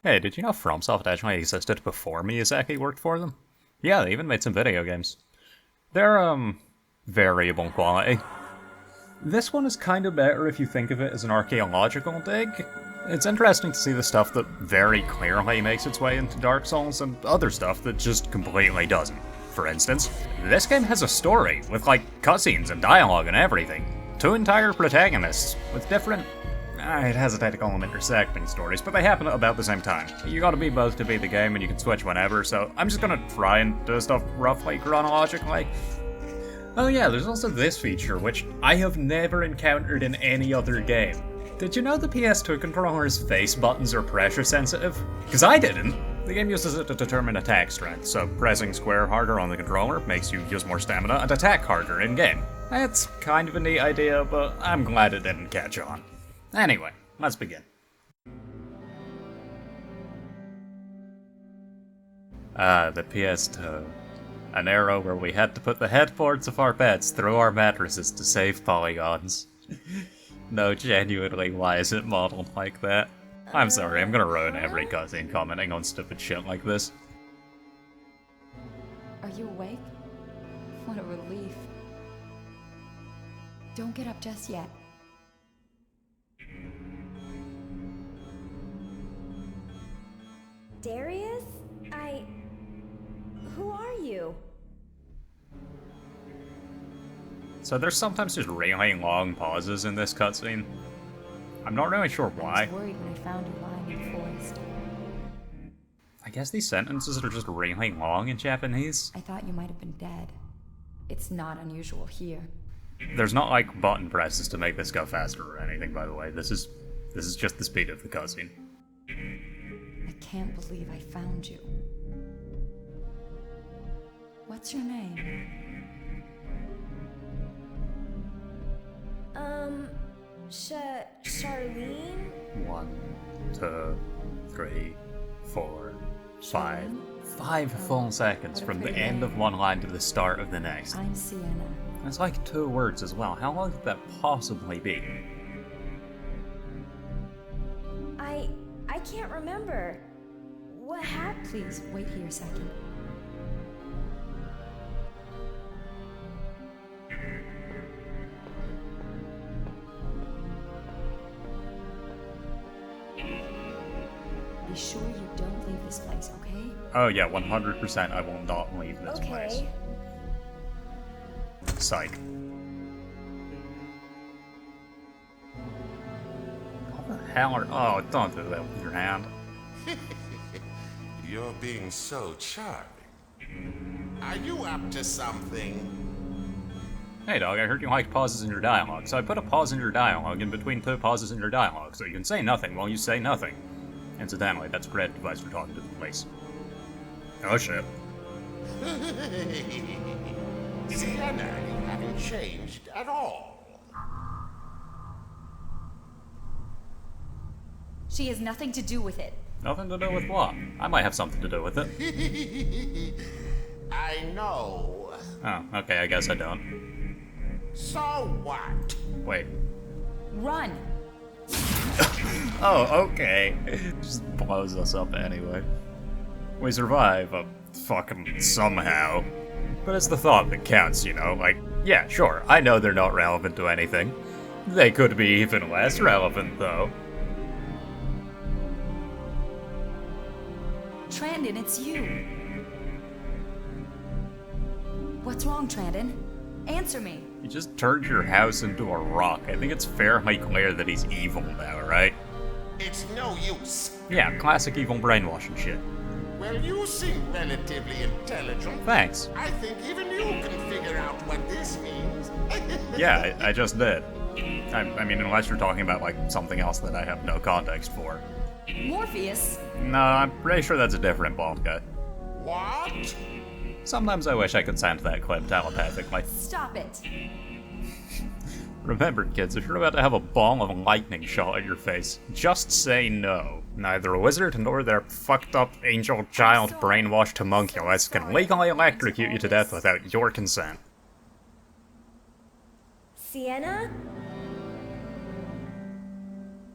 Hey, did you know FromSoft actually existed before Miyazaki worked for them? Yeah, they even made some video games. They're, variable quality. This one is kind of better if you think of it as an archaeological dig. It's interesting to see the stuff that very clearly makes its way into Dark Souls and other stuff that just completely doesn't. For instance, this game has a story with, like, cutscenes and dialogue and everything. Two entire protagonists with different... I'd hesitate to call them intersecting stories, but they happen at about the same time. You gotta be both to beat the game and you can switch whenever, so I'm just gonna try and do stuff roughly chronologically. Oh yeah, there's also this feature, which I have never encountered in any other game. Did you know the PS2 controller's face buttons are pressure sensitive? Because I didn't! The game uses it to determine attack strength, so pressing square harder on the controller makes you use more stamina and attack harder in-game. That's kind of a neat idea, but I'm glad it didn't catch on. Anyway, let's begin. The PS2. An era where we had to put the headboards of our beds through our mattresses to save polygons. No, genuinely, why is it modeled like that? I'm sorry, I'm gonna ruin every cutscene commenting on stupid shit like this. Are you awake? What a relief. Don't get up just yet. Darius? Who are you? So there's sometimes just really long pauses in this cutscene. I'm not really sure why. I was worried when I found you lying in the forest. I guess these sentences are just really long in Japanese. I thought you might have been dead. It's not unusual here. There's not like button presses to make this go faster or anything, by the way. This is just the speed of the cutscene. I can't believe I found you. What's your name? Charlene? 1, 2, 3, 4, 5. Charlene? 5 full seconds What a from the pretty end of name. one line to the start of the next. I'm Sienna. That's like 2 words as well. How long could that possibly be? I can't remember. What happened? Please, wait here a second. Be sure you don't leave this place, okay? Oh yeah, 100% I will not leave this place. Okay. Psych. What the hell are... Oh, don't do that with your hand. You're being so charming. Are you up to something? Hey dog, I heard you liked pauses in your dialogue, so I put a pause in your dialogue in between 2 pauses in your dialogue, so you can say nothing while you say nothing. Incidentally, that's a great device for talking to the police. Oh shit. Sienna, you haven't changed at all. She has nothing to do with it. Nothing to do with what? I might have something to do with it. I know. Oh, okay, I guess I don't. So what? Wait. Run! Oh, okay. Just blows us up anyway. We survive, fucking somehow. But it's the thought that counts, you know? Like, yeah, sure, I know they're not relevant to anything. They could be even less relevant, though. Trandon, it's you. What's wrong, Trandon? Answer me. You just turned your house into a rock. I think it's fairly clear that he's evil now, right? It's no use. Yeah, classic evil brainwashing shit. Well, you seem relatively intelligent. Thanks. I think even you can figure out what this means. Yeah, I just did. I mean, unless you're talking about, like, something else that I have no context for. Morpheus? No, I'm pretty sure that's a different bald guy. What? Sometimes I wish I could send that clip telepathically. Stop it. Remember, kids, if you're about to have a ball of lightning shot at your face, just say no. Neither a wizard nor their fucked up angel child brainwashed homunculus can legally electrocute you to death without your consent. Sienna?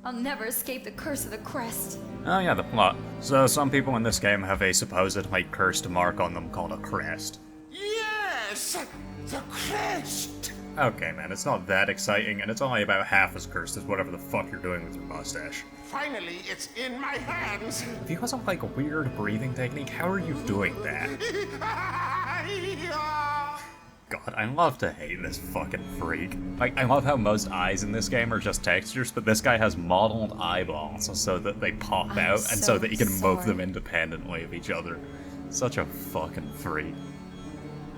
I'll never escape the curse of the crest. Oh yeah, the plot. So some people in this game have a supposedly cursed mark on them called a crest. Yes! The crest! Okay, man, it's not that exciting, and it's only about half as cursed as whatever the fuck you're doing with your mustache. Finally, it's in my hands! Because of, like, a weird breathing technique, how are you doing that? God, I love to hate this fucking freak. Like, I love how most eyes in this game are just textures, but this guy has modeled eyeballs so that they pop out, and so that you can move them independently of each other. Such a fucking freak.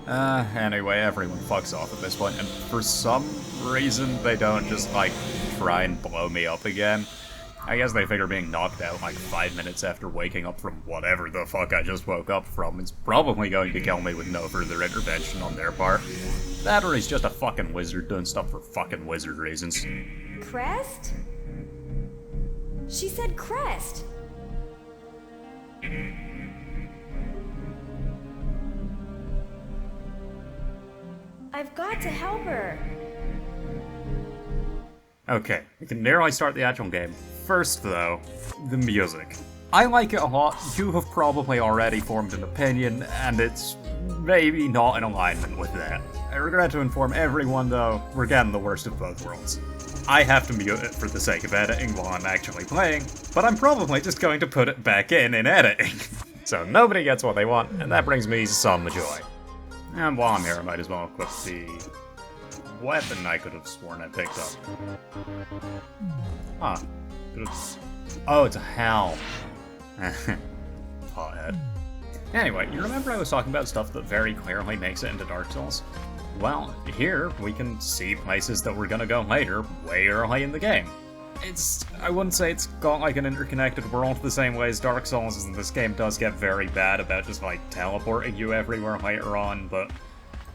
Anyway, everyone fucks off at this point, and for some reason they don't just, like, try and blow me up again. I guess they figure being knocked out like 5 minutes after waking up from whatever the fuck I just woke up from is probably going to kill me with no further intervention on their part. That or he's just a fucking wizard doing stuff for fucking wizard reasons. Crest? She said crest. I've got to help her. Okay, we can nearly start the actual game. First, though, the music. I like it a lot. You have probably already formed an opinion, and it's maybe not in alignment with that. I regret to inform everyone, though, we're getting the worst of both worlds. I have to mute it for the sake of editing while I'm actually playing, but I'm probably just going to put it back in editing. So nobody gets what they want, and that brings me some joy. And while I'm here, I might as well equip the weapon I could have sworn I picked up. Huh. Oh, it's a helm. Pothead. Anyway, you remember I was talking about stuff that very clearly makes it into Dark Souls? Well, here we can see places that we're gonna go later, way early in the game. I wouldn't say it's got like an interconnected world the same way as Dark Souls, and this game does get very bad about just like teleporting you everywhere later on, but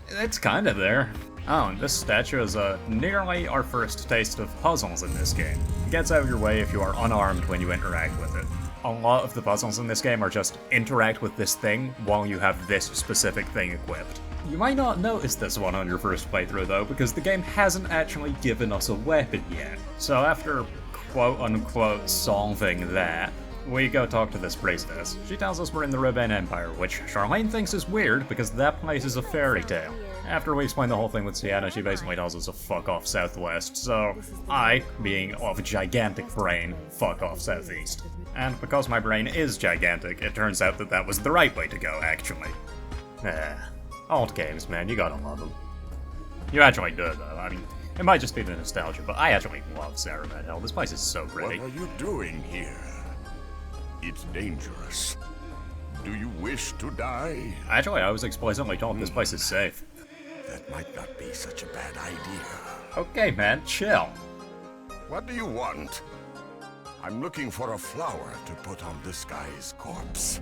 it's kind of there. Oh, and this statue is nearly our first taste of puzzles in this game. It gets out of your way if you are unarmed when you interact with it. A lot of the puzzles in this game are just interact with this thing while you have this specific thing equipped. You might not notice this one on your first playthrough though, because the game hasn't actually given us a weapon yet. So after quote-unquote solving that, we go talk to this priestess. She tells us we're in the Riven Empire, which Charlene thinks is weird because that place is a fairy tale. After we explain the whole thing with Sienna, she basically tells us to fuck off southwest, so I, being of a gigantic brain, fuck off southeast. And because my brain is gigantic, it turns out that that was the right way to go, actually. Old games, man, you gotta love them. You actually do, though. I mean, it might just be the nostalgia, but I actually love Sarabat Hill. This place is so pretty. What are you doing here? It's dangerous. Do you wish to die? Actually, I was explicitly told this place is safe. That might not be such a bad idea. Okay, man, chill. What do you want? I'm looking for a flower to put on this guy's corpse.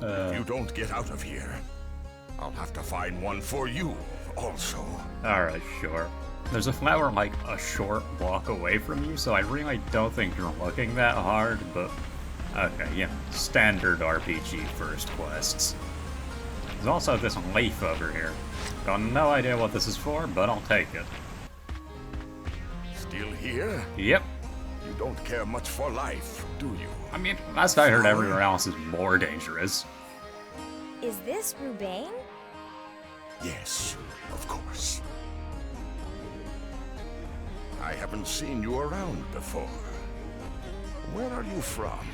If you don't get out of here, I'll have to find one for you also. Alright, sure. There's a flower like a short walk away from you, so I really don't think you're looking that hard, but okay, yeah, standard RPG first quests. There's also this leaf over here. Got no idea what this is for, but I'll take it. Still here? Yep. You don't care much for life, do you? I mean, last I heard everywhere else is more dangerous. Is this Rubain? Yes, of course. I haven't seen you around before. Where are you from?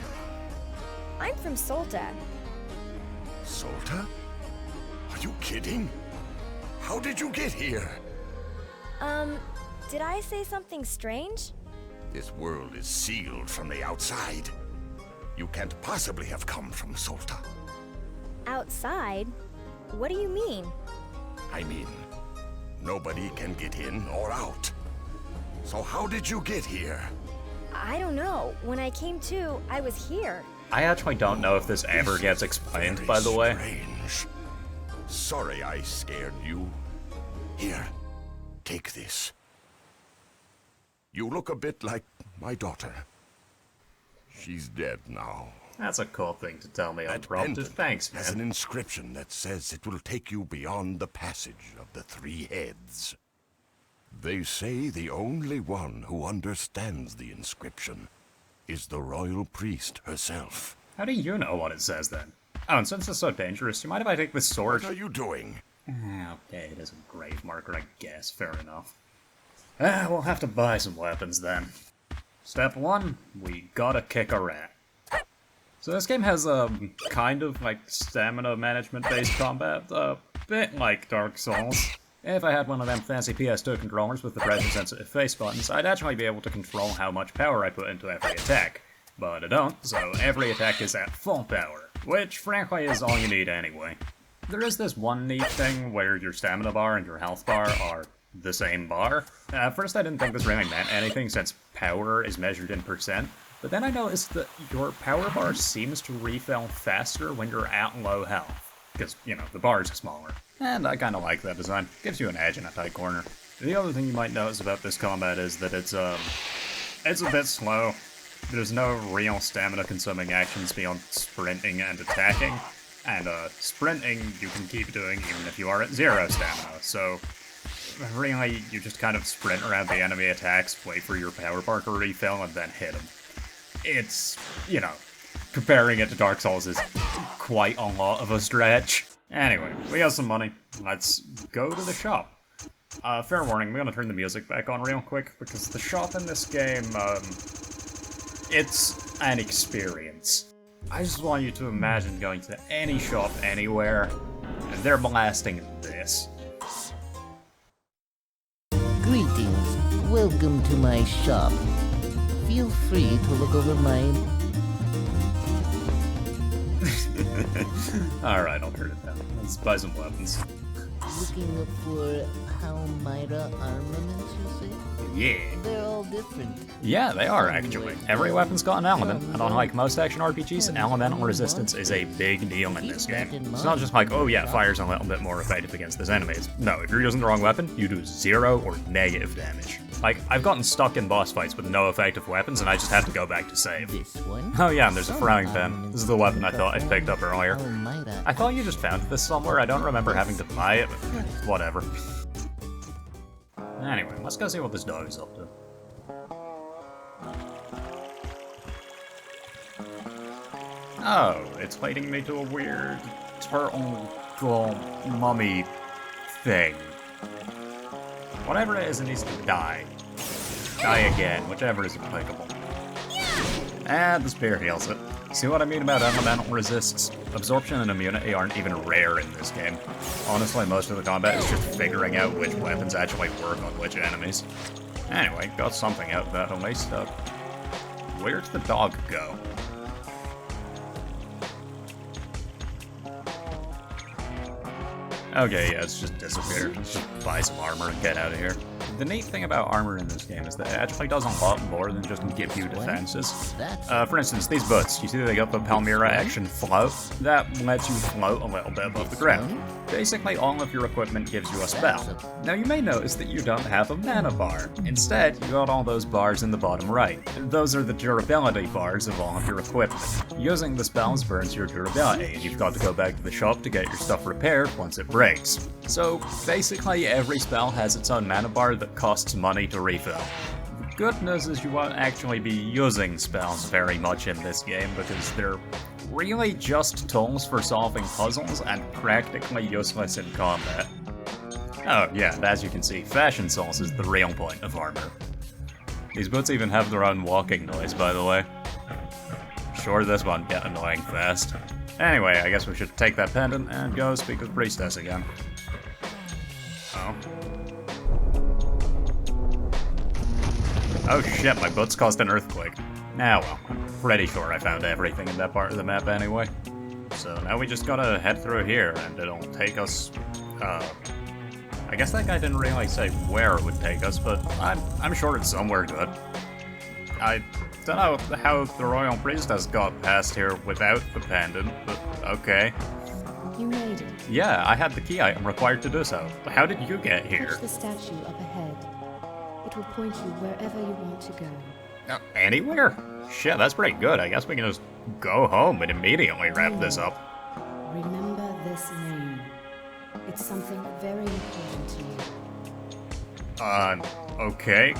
I'm from Solta. Solta? Are you kidding? How did you get here? Did I say something strange? This world is sealed from the outside. You can't possibly have come from Solta. Outside? What do you mean? I mean, nobody can get in or out. So how did you get here? I don't know. When I came to, I was here. I actually don't know if this ever gets explained, by the way. Strange. Sorry I scared you. Here, take this. You look a bit like my daughter. She's dead now. That's a cool thing to tell me That unprompted. pendant Thanks, has an man. inscription that says it will take you beyond the passage of the three heads. They say the only one who understands the inscription is the royal priest herself. How do you know what it says then? Oh, and since it's so dangerous, do you mind if I take this sword? What are you doing? Okay, it is a grave marker, I guess. Fair enough. We'll have to buy some weapons then. Step 1, we gotta kick a rat. So this game has kind of like stamina management based combat, a bit like Dark Souls. If I had one of them fancy PS2 controllers with the pressure sensitive face buttons, I'd actually be able to control how much power I put into every attack. But I don't, so every attack is at full power, which frankly is all you need anyway. There is this one neat thing where your stamina bar and your health bar are the same bar. At first I didn't think this really meant anything since power is measured in percent, but then I noticed that your power bar seems to refill faster when you're at low health. Because, you know, the bar's smaller. And I kinda like that design. Gives you an edge in a tight corner. The other thing you might notice about this combat is that it's a bit slow. There's no real stamina-consuming actions beyond sprinting and attacking. And, sprinting you can keep doing even if you are at 0 stamina, so really you just kind of sprint around the enemy attacks, wait for your power bar to refill, and then hit them. It's, you know, comparing it to Dark Souls is quite a lot of a stretch. Anyway, we got some money. Let's go to the shop. Fair warning, I'm gonna turn the music back on real quick, because the shop in this game, it's an experience. I just want you to imagine going to any shop anywhere, and they're blasting this. Greetings. Welcome to my shop. Feel free to look over my... Alright, I'll turn it down. Let's buy some weapons. Looking for Palmira armaments, you say? Yeah. They're all different. Yeah, they are actually. Every weapon's got an element, and unlike most action RPGs, elemental resistance is a big deal in this game. It's not just like, oh yeah, fire's a little bit more effective against this enemies. No, if you're using the wrong weapon, you do 0 or negative damage. Like, I've gotten stuck in boss fights with no effective weapons, and I just had to go back to save. This one? Oh yeah, and there's a frying pan. This is the weapon I thought I picked up earlier. Palmira. I thought you just found this somewhere, I don't remember having to buy it, but whatever. Anyway, let's go see what this dog is up to. Oh, it's leading me to a weird turtle mummy thing. Whatever it is, it needs to die. Die again, whichever is applicable. And the spear heals it. See what I mean about elemental resists? Absorption and immunity aren't even rare in this game. Honestly, most of the combat is just figuring out which weapons actually work on which enemies. Anyway, got something out of that at least. Where'd the dog go? Okay, yeah, it's just disappeared. Let's just buy some armor and get out of here. The neat thing about armor in this game is that it actually does a lot more than just give you defenses. For instance, these boots, you see they got the Palmira action float? That lets you float a little bit above the ground. Basically, all of your equipment gives you a spell. Now, you may notice that you don't have a mana bar. Instead, you got all those bars in the bottom right. Those are the durability bars of all of your equipment. Using the spells burns your durability, and you've got to go back to the shop to get your stuff repaired once it breaks. So, basically, every spell has its own mana bar that costs money to refill. The good news is you won't actually be using spells very much in this game because they're really just tools for solving puzzles and practically useless in combat. Oh yeah, and as you can see, Fashion Souls is the real point of armor. These boots even have their own walking noise, by the way. Sure, this one get annoying fast. Anyway, I guess we should take that pendant and go speak with Priestess again. Oh. Oh shit, my boots caused an earthquake. Ah well, I'm pretty sure I found everything in that part of the map anyway. So now we just gotta head through here, and it'll take us, I guess that guy didn't really say where it would take us, but I'm sure it's somewhere good. I don't know how the Royal Priestess got past here without the pendant, but okay. You made it. Yeah, I had the key item required to do so. How did you get here? Touch the statue up ahead. It will point you wherever you want to go. Anywhere? Shit, that's pretty good. I guess we can just go home and immediately wrap this up. Remember this name. It's something very important to you. Okay.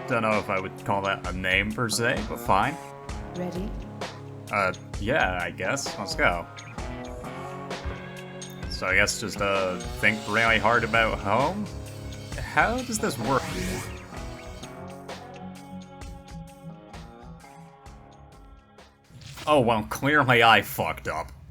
Don't know if I would call that a name per se, but fine. Ready? Yeah, I guess. Let's go. So I guess just, think really hard about home? How does this work? Oh, well, clearly I fucked up.